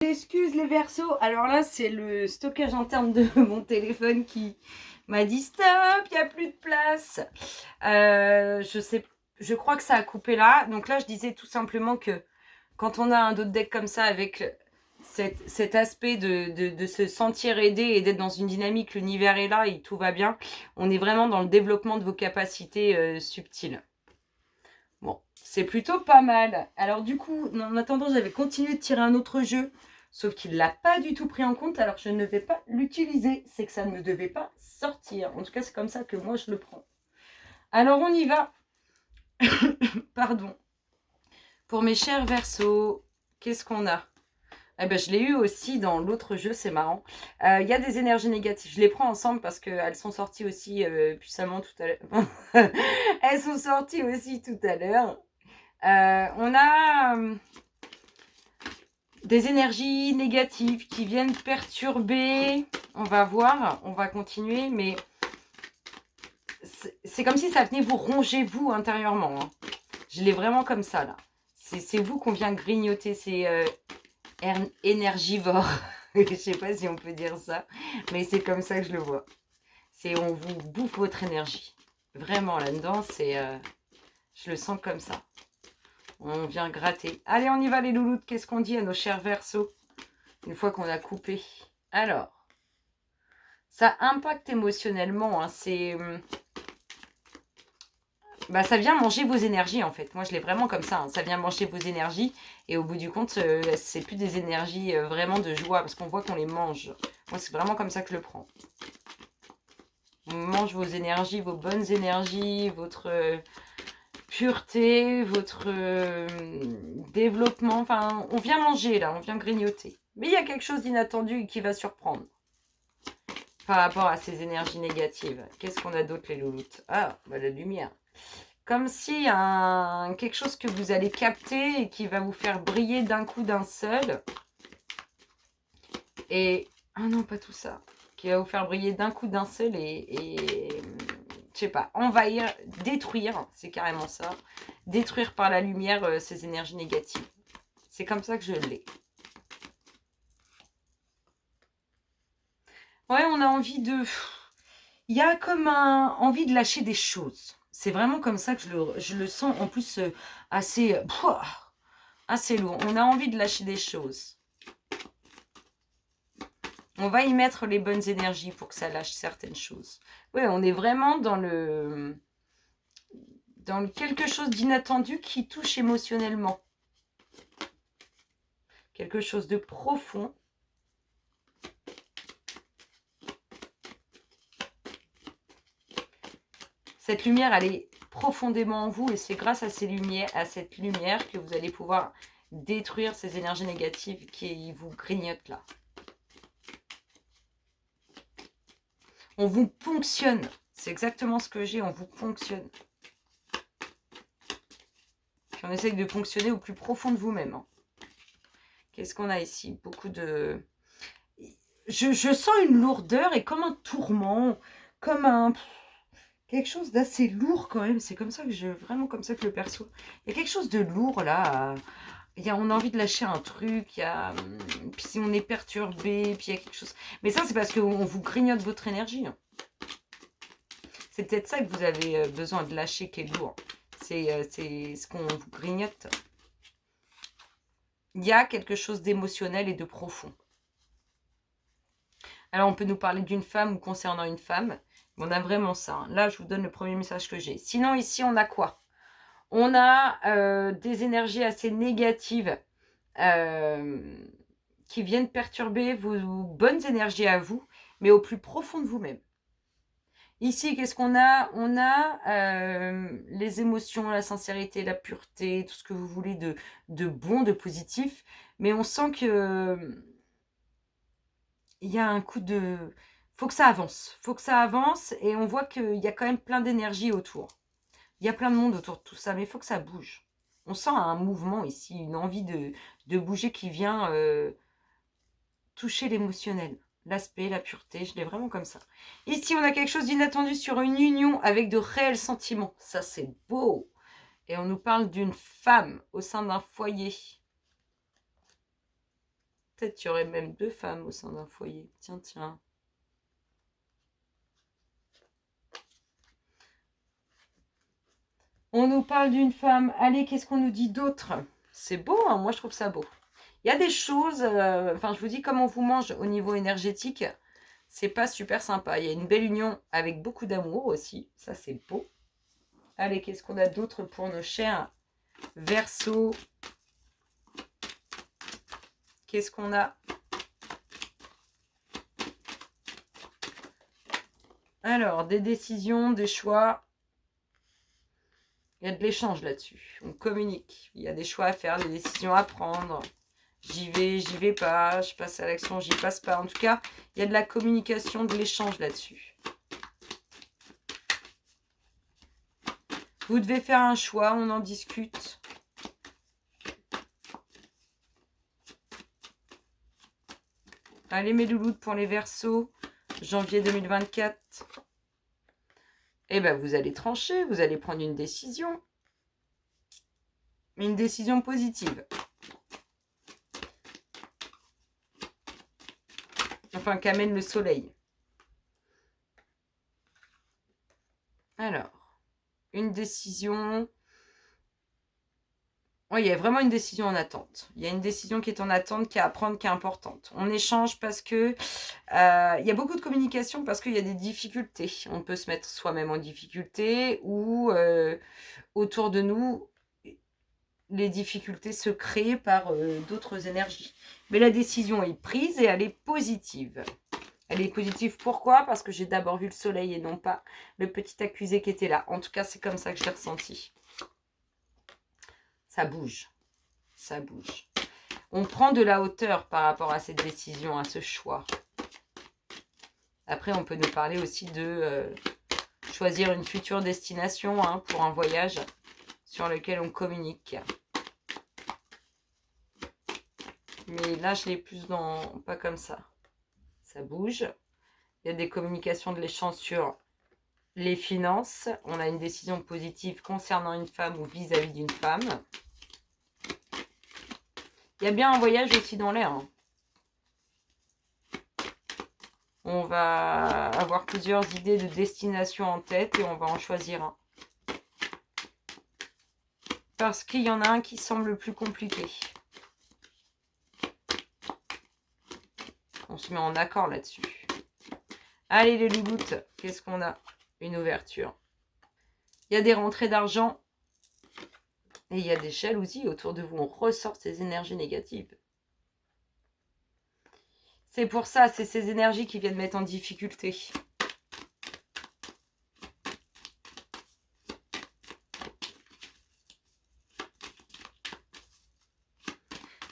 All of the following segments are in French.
Excuse les Verseaux. Alors là, c'est le stockage interne de mon téléphone qui m'a dit stop, il n'y a plus de place. Je crois que ça a coupé là. Donc là, je disais tout simplement que quand on a un dos de deck comme ça, avec cet aspect de se sentir aidé et d'être dans une dynamique, l'univers est là et tout va bien, on est vraiment dans le développement de vos capacités subtiles. Bon, c'est plutôt pas mal. Alors du coup, en attendant, j'avais continué de tirer un autre jeu, sauf qu'il ne l'a pas du tout pris en compte, alors je ne vais pas l'utiliser. C'est que ça ne devait pas sortir. En tout cas, c'est comme ça que moi, je le prends. Alors, on y va. Pardon. Pour mes chers Verseaux, qu'est-ce qu'on a? Eh ben, je l'ai eu aussi dans l'autre jeu, c'est marrant. Il y a des énergies négatives. Je les prends ensemble parce qu'elles sont sorties aussi puissamment tout à l'heure. Elles sont sorties aussi tout à l'heure. On a des énergies négatives qui viennent perturber. On va voir, on va continuer, mais c'est comme si ça venait vous ronger, vous, intérieurement. Hein. Je l'ai vraiment comme ça, là. C'est vous qu'on vient grignoter, c'est énergivore. Je sais pas si on peut dire ça, mais c'est comme ça que je le vois. C'est on vous bouffe votre énergie. Vraiment, là-dedans, je le sens comme ça. On vient gratter. Allez, on y va les louloutes. Qu'est-ce qu'on dit à nos chers Verseaux une fois qu'on a coupé? Alors, ça impacte émotionnellement. Hein, ça vient manger vos énergies en fait. Moi, je l'ai vraiment comme ça. Hein, ça vient manger vos énergies. Et au bout du compte, c'est plus des énergies vraiment de joie parce qu'on voit qu'on les mange. Moi, c'est vraiment comme ça que je le prends. On mange vos énergies, vos bonnes énergies, votre pureté, votre développement. Enfin, on vient manger là, on vient grignoter. Mais il y a quelque chose d'inattendu qui va surprendre par rapport à ces énergies négatives. Qu'est-ce qu'on a d'autre, les louloutes? Ah, bah, la lumière. Comme si quelque chose que vous allez capter et qui va vous faire briller d'un coup d'un seul. Et... ah non, pas tout ça. Qui va vous faire briller d'un coup d'un seul et je sais pas, envahir, détruire, c'est carrément ça. Détruire par la lumière ces énergies négatives. C'est comme ça que je l'ai. Ouais, on a envie de... il y a comme envie de lâcher des choses. C'est vraiment comme ça que je le sens. En plus, assez lourd. On a envie de lâcher des choses. On va y mettre les bonnes énergies pour que ça lâche certaines choses. Oui, on est vraiment dans quelque chose d'inattendu qui touche émotionnellement. Quelque chose de profond. Cette lumière, elle est profondément en vous et c'est grâce à cette lumière que vous allez pouvoir détruire ces énergies négatives qui vous grignotent là. On vous ponctionne. C'est exactement ce que j'ai, on vous ponctionne. Puis on essaye de ponctionner au plus profond de vous-même. Hein. Qu'est-ce qu'on a ici? Beaucoup de... Je sens une lourdeur et comme un tourment, comme quelque chose d'assez lourd quand même. C'est comme ça que vraiment comme ça que je le perçois. Il y a quelque chose de lourd là. On a envie de lâcher un truc. Puis si on est perturbé, puis il y a quelque chose. Mais ça, c'est parce qu'on vous grignote votre énergie. Hein. C'est peut-être ça que vous avez besoin de lâcher qui est lourd. C'est ce qu'on vous grignote. Il y a quelque chose d'émotionnel et de profond. Alors, on peut nous parler d'une femme ou concernant une femme. On a vraiment ça. Hein. Là, je vous donne le premier message que j'ai. Sinon, ici, on a quoi? On a des énergies assez négatives qui viennent perturber vos bonnes énergies à vous, mais au plus profond de vous-même. Ici, qu'est-ce qu'on a? On a les émotions, la sincérité, la pureté, tout ce que vous voulez de bon, de positif. Mais on sent que il y a un coup de... faut que ça avance. Faut que ça avance et on voit qu'il y a quand même plein d'énergie autour. Il y a plein de monde autour de tout ça, mais il faut que ça bouge. On sent un mouvement ici, une envie de bouger qui vient toucher l'émotionnel. L'aspect, la pureté, je l'ai vraiment comme ça. Ici, on a quelque chose d'inattendu sur une union avec de réels sentiments. Ça, c'est beau. Et on nous parle d'une femme au sein d'un foyer. Peut-être qu'il y aurait même 2 femmes au sein d'un foyer. Tiens, tiens. On nous parle d'une femme. Allez, qu'est-ce qu'on nous dit d'autre? C'est beau, hein, moi je trouve ça beau. Il y a des choses, enfin je vous dis comment on vous mange au niveau énergétique, c'est pas super sympa. Il y a une belle union avec beaucoup d'amour aussi, ça c'est beau. Allez, qu'est-ce qu'on a d'autre pour nos chers Verseaux? Qu'est-ce qu'on a? Alors, des décisions, des choix. Il y a de l'échange là-dessus. On communique. Il y a des choix à faire, des décisions à prendre. J'y vais pas. Je passe à l'action, j'y passe pas. En tout cas, il y a de la communication, de l'échange là-dessus. Vous devez faire un choix, on en discute. Allez, mes louloutes, pour les Verseaux, janvier 2024. Eh bien, vous allez trancher, vous allez prendre une décision. Une décision positive. Enfin, qu'amène le soleil. Alors, une décision. Oui, il y a vraiment une décision en attente. Il y a une décision qui est en attente, qui est à prendre, qui est importante. On échange parce que il y a beaucoup de communication parce qu'il y a des difficultés. On peut se mettre soi-même en difficulté ou autour de nous, les difficultés se créent par d'autres énergies. Mais la décision est prise et elle est positive. Elle est positive, pourquoi? Parce que j'ai d'abord vu le soleil et non pas le petit accusé qui était là. En tout cas, c'est comme ça que je l'ai ressenti. Ça bouge. Ça bouge. On prend de la hauteur par rapport à cette décision, à ce choix. Après, on peut nous parler aussi de choisir une future destination pour un voyage sur lequel on communique. Mais là, je l'ai plus dans... pas comme ça. Ça bouge. Il y a des communications de l'échange sur les finances. On a une décision positive concernant une femme ou vis-à-vis d'une femme. Il y a bien un voyage aussi dans l'air. On va avoir plusieurs idées de destination en tête et on va en choisir un. Parce qu'il y en a un qui semble plus compliqué. On se met en accord là-dessus. Allez les louloutes, qu'est-ce qu'on a? Une ouverture. Il y a des rentrées d'argent. Et il y a des jalousies autour de vous. On ressort ces énergies négatives. C'est pour ça, c'est ces énergies qui viennent mettre en difficulté.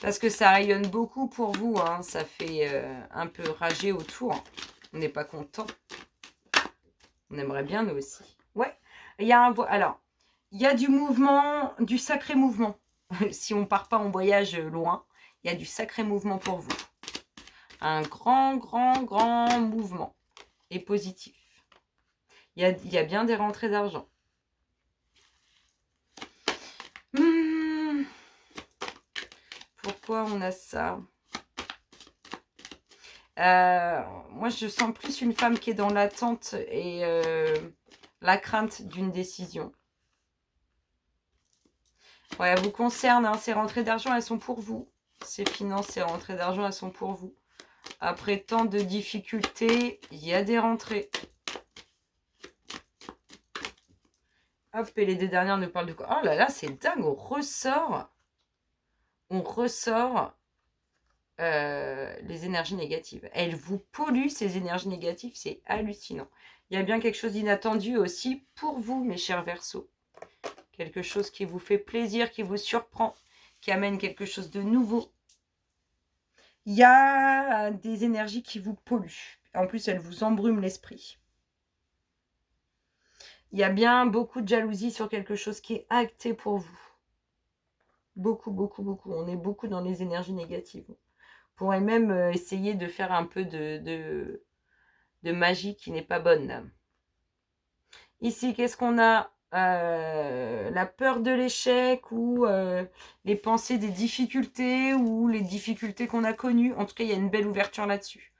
Parce que ça rayonne beaucoup pour vous. Ça fait un peu rager autour. On n'est pas content. On aimerait bien, nous aussi. Ouais. Il y a alors, il y a du mouvement, du sacré mouvement. Si on ne part pas en voyage loin, il y a du sacré mouvement pour vous. Un grand, grand, grand mouvement. Et positif. Il y a bien des rentrées d'argent. Pourquoi on a ça? Moi, je sens plus une femme qui est dans l'attente et la crainte d'une décision. Ouais, elle vous concerne. Ces rentrées d'argent, elles sont pour vous. Ces finances, ces rentrées d'argent, elles sont pour vous. Après tant de difficultés, il y a des rentrées. Hop, et les 2 dernières nous parlent de quoi? Oh là là, c'est dingue, on ressort les énergies négatives. Elles vous polluent, ces énergies négatives, c'est hallucinant. Il y a bien quelque chose d'inattendu aussi pour vous, mes chers Verseaux. Quelque chose qui vous fait plaisir, qui vous surprend, qui amène quelque chose de nouveau. Il y a des énergies qui vous polluent. En plus, elles vous embrument l'esprit. Il y a bien beaucoup de jalousie sur quelque chose qui est acté pour vous. Beaucoup, beaucoup, beaucoup. On est beaucoup dans les énergies négatives. On pourrait même essayer de faire un peu de magie qui n'est pas bonne. Ici, qu'est-ce qu'on a? la peur de l'échec ou les pensées des difficultés ou les difficultés qu'on a connues. En tout cas, il y a une belle ouverture là-dessus.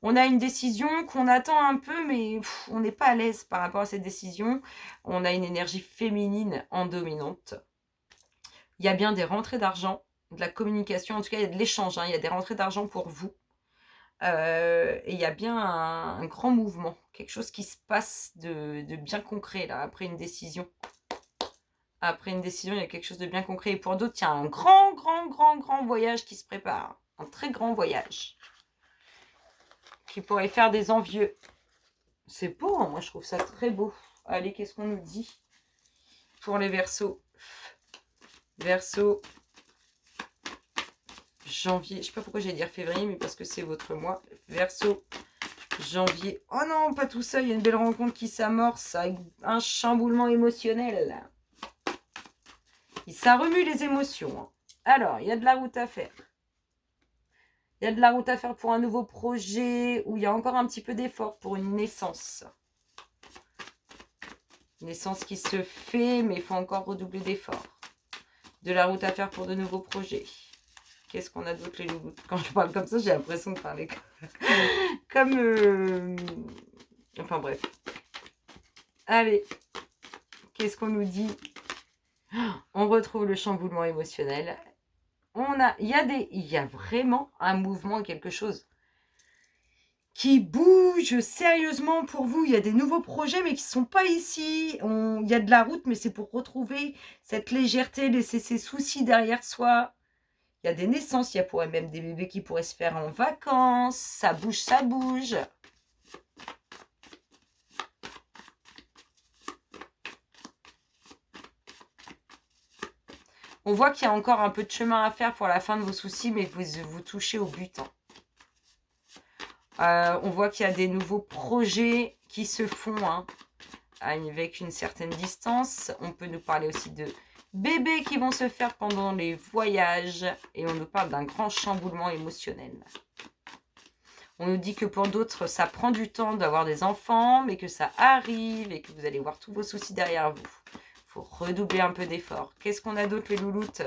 On a une décision qu'on attend un peu, mais on n'est pas à l'aise par rapport à cette décision. On a une énergie féminine en dominante. Il y a bien des rentrées d'argent, de la communication, en tout cas, il y a de l'échange. Il y a des rentrées d'argent pour vous. Et il y a bien un grand mouvement, quelque chose qui se passe de bien concret, là, après une décision. Après une décision, il y a quelque chose de bien concret. Et pour d'autres, il y a un grand voyage qui se prépare. Un très grand voyage. Qui pourrait faire des envieux. C'est beau, hein, moi je trouve ça très beau. Allez, qu'est-ce qu'on nous dit pour les Verseaux? Verseau, janvier, je sais pas pourquoi j'allais dire février, mais parce que c'est votre mois. Verseau, janvier. Oh non, pas tout ça, il y a une belle rencontre qui s'amorce avec un chamboulement émotionnel. Et ça remue les émotions. Hein. Alors, il y a de la route à faire. Il y a de la route à faire pour un nouveau projet où il y a encore un petit peu d'effort pour une naissance. Naissance qui se fait, mais il faut encore redoubler d'efforts. De la route à faire pour de nouveaux projets. Qu'est-ce qu'on a d'autre, les loups? Quand je parle comme ça, j'ai l'impression de parler comme... Enfin bref. Allez. Qu'est-ce qu'on nous dit? On retrouve le chamboulement émotionnel. Il y a vraiment un mouvement, quelque chose qui bouge sérieusement pour vous. Il y a des nouveaux projets, mais qui ne sont pas ici. Il y a de la route, mais c'est pour retrouver cette légèreté, laisser ses soucis derrière soi. Il y a des naissances, il y a même des bébés qui pourraient se faire en vacances. Ça bouge, ça bouge. On voit qu'il y a encore un peu de chemin à faire pour la fin de vos soucis, mais vous touchez au but. On voit qu'il y a des nouveaux projets qui se font avec une certaine distance. On peut nous parler aussi de bébés qui vont se faire pendant les voyages. Et on nous parle d'un grand chamboulement émotionnel. On nous dit que pour d'autres, ça prend du temps d'avoir des enfants, mais que ça arrive et que vous allez voir tous vos soucis derrière vous. Il faut redoubler un peu d'efforts. Qu'est-ce qu'on a d'autre, les louloutes?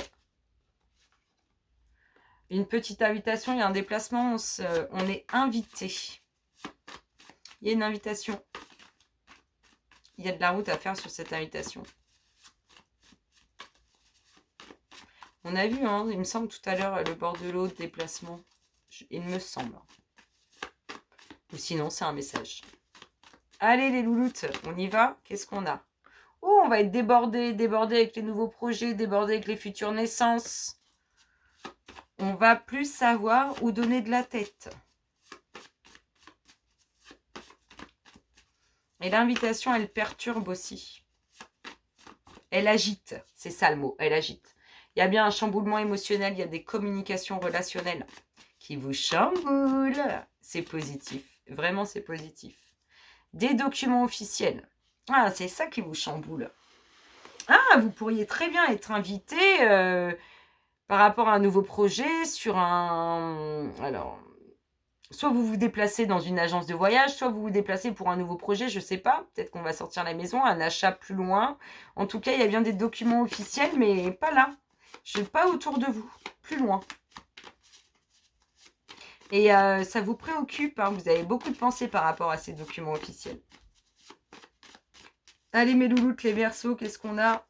Une petite invitation, il y a un déplacement, on est invité. Il y a une invitation. Il y a de la route à faire sur cette invitation. On a vu, hein, il me semble tout à l'heure, le bord de l'eau, déplacement. Il me semble. Ou sinon, c'est un message. Allez, les louloutes, on y va? Qu'est-ce qu'on a? Oh, on va être débordé avec les nouveaux projets, débordé avec les futures naissances. On va plus savoir où donner de la tête. Et l'invitation, elle perturbe aussi. Elle agite, c'est ça le mot, elle agite. Il y a bien un chamboulement émotionnel, il y a des communications relationnelles qui vous chamboulent. C'est positif, vraiment c'est positif. Des documents officiels. Ah, c'est ça qui vous chamboule. Ah, vous pourriez très bien être invité par rapport à un nouveau projet sur un... Alors, soit vous vous déplacez dans une agence de voyage, soit vous vous déplacez pour un nouveau projet, je ne sais pas. Peut-être qu'on va sortir la maison, un achat plus loin. En tout cas, il y a bien des documents officiels, mais pas là. Je ne suis pas autour de vous, plus loin. Et ça vous préoccupe, hein, vous avez beaucoup de pensées par rapport à ces documents officiels. Allez, mes louloutes, les Verseaux, qu'est-ce qu'on a?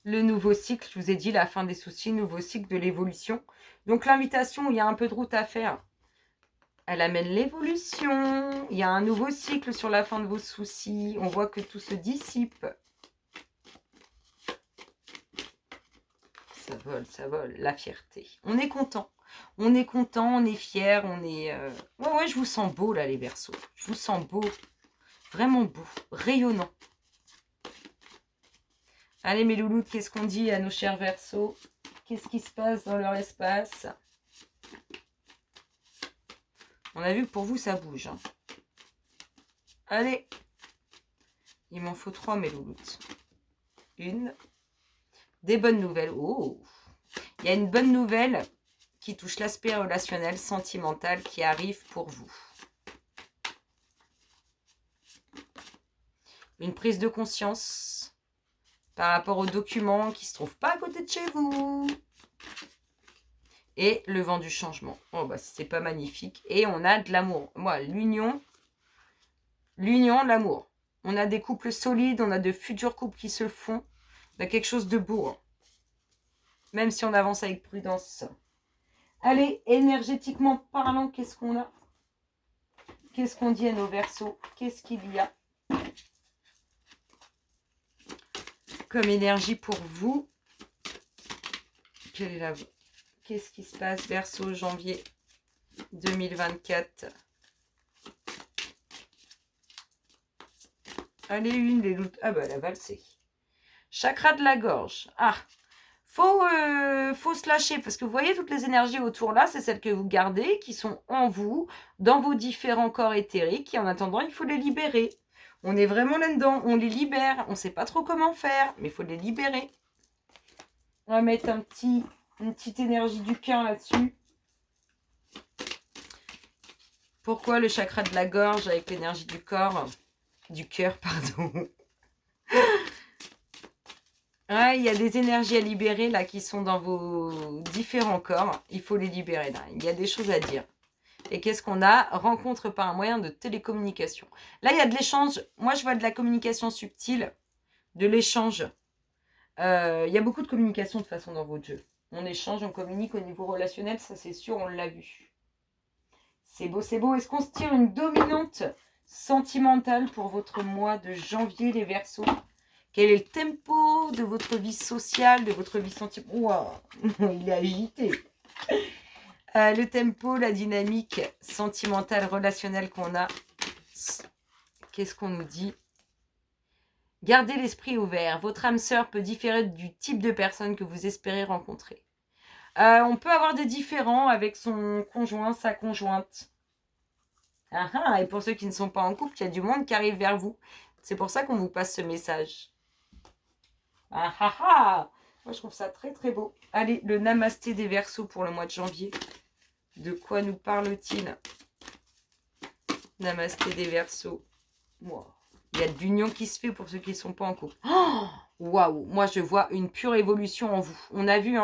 Le nouveau cycle, je vous ai dit, la fin des soucis, nouveau cycle de l'évolution. Donc, l'invitation, il y a un peu de route à faire. Elle amène l'évolution. Il y a un nouveau cycle sur la fin de vos soucis. On voit que tout se dissipe. Ça vole, la fierté. On est content. On est content, on est fier, on est... Ouais, je vous sens beau, là, les Verseaux. Je vous sens beau. Vraiment beau. Rayonnant. Allez, mes louloutes, qu'est-ce qu'on dit à nos chers Verseaux? Qu'est-ce qui se passe dans leur espace? On a vu que pour vous, ça bouge. Hein. Allez. Il m'en faut 3, mes louloutes. Une. Des bonnes nouvelles. Oh. Il y a une bonne nouvelle qui touche l'aspect relationnel, sentimental qui arrive pour vous. Une prise de conscience par rapport aux documents qui ne se trouvent pas à côté de chez vous. Et le vent du changement. Oh, bah, c'est pas magnifique. Et on a de l'amour. Moi, l'union, l'amour. On a des couples solides, on a de futurs couples qui se font. On a quelque chose de beau. Hein. Même si on avance avec prudence. Allez, énergétiquement parlant, qu'est-ce qu'on a? Qu'est-ce qu'on dit à nos Verseaux? Qu'est-ce qu'il y a comme énergie pour vous? Quelle est la... Qu'est-ce qui se passe, Verseau, janvier 2024? Allez, une, les loups. Ah bah, elle a valsé. Chakra de la gorge. Ah, faut se lâcher parce que vous voyez toutes les énergies autour là, c'est celles que vous gardez, qui sont en vous, dans vos différents corps éthériques. Et en attendant, il faut les libérer. On est vraiment là-dedans, on les libère. On ne sait pas trop comment faire, mais il faut les libérer. On va mettre une petite énergie du cœur là-dessus. Pourquoi le chakra de la gorge avec l'énergie du corps? Du cœur, pardon. Ouais, il y a des énergies à libérer là qui sont dans vos différents corps. Il faut les libérer là. Il y a des choses à dire. Et qu'est-ce qu'on a? Rencontre par un moyen de télécommunication. Là, il y a de l'échange. Moi, je vois de la communication subtile, de l'échange. Il y a beaucoup de communication de toute façon dans votre jeu. On échange, on communique au niveau relationnel, ça c'est sûr, on l'a vu. C'est beau, c'est beau. Est-ce qu'on se tire une dominante sentimentale pour votre mois de janvier, les Verseaux? Quel est le tempo de votre vie sociale, de votre vie sentimentale? Wow, il est agité. Le tempo, la dynamique sentimentale, relationnelle qu'on a. Qu'est-ce qu'on nous dit? Gardez l'esprit ouvert. Votre âme sœur peut différer du type de personne que vous espérez rencontrer. On peut avoir des différends avec son conjoint, sa conjointe. Et pour ceux qui ne sont pas en couple, il y a du monde qui arrive vers vous. C'est pour ça qu'on vous passe ce message. Moi, je trouve ça très, très beau. Allez, le namasté des Verseaux pour le mois de janvier. De quoi nous parle-t-il? Namasté des Verseaux. Wow. Il y a de l'union qui se fait pour ceux qui ne sont pas en couple. Waouh! Moi, je vois une pure évolution en vous. On a vu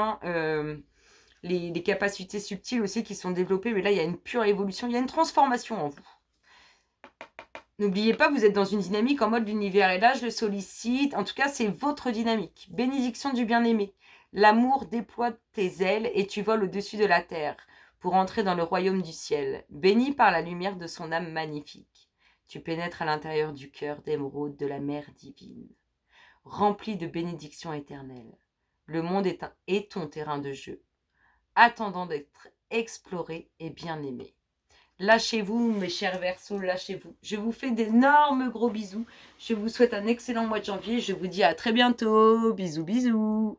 les capacités subtiles aussi qui sont développées, mais là, il y a une pure évolution. Il y a une transformation en vous. N'oubliez pas, vous êtes dans une dynamique en mode l'univers est là, je le sollicite. En tout cas, c'est votre dynamique. Bénédiction du bien-aimé. L'amour déploie tes ailes et tu voles au-dessus de la terre pour entrer dans le royaume du ciel. Béni par la lumière de son âme magnifique. Tu pénètres à l'intérieur du cœur d'émeraude de la mère divine. Rempli de bénédictions éternelles. Le monde est ton terrain de jeu, attendant d'être exploré et bien aimé. Lâchez-vous, mes chers Verseaux, lâchez-vous. Je vous fais d'énormes gros bisous. Je vous souhaite un excellent mois de janvier. Je vous dis à très bientôt. Bisous, bisous.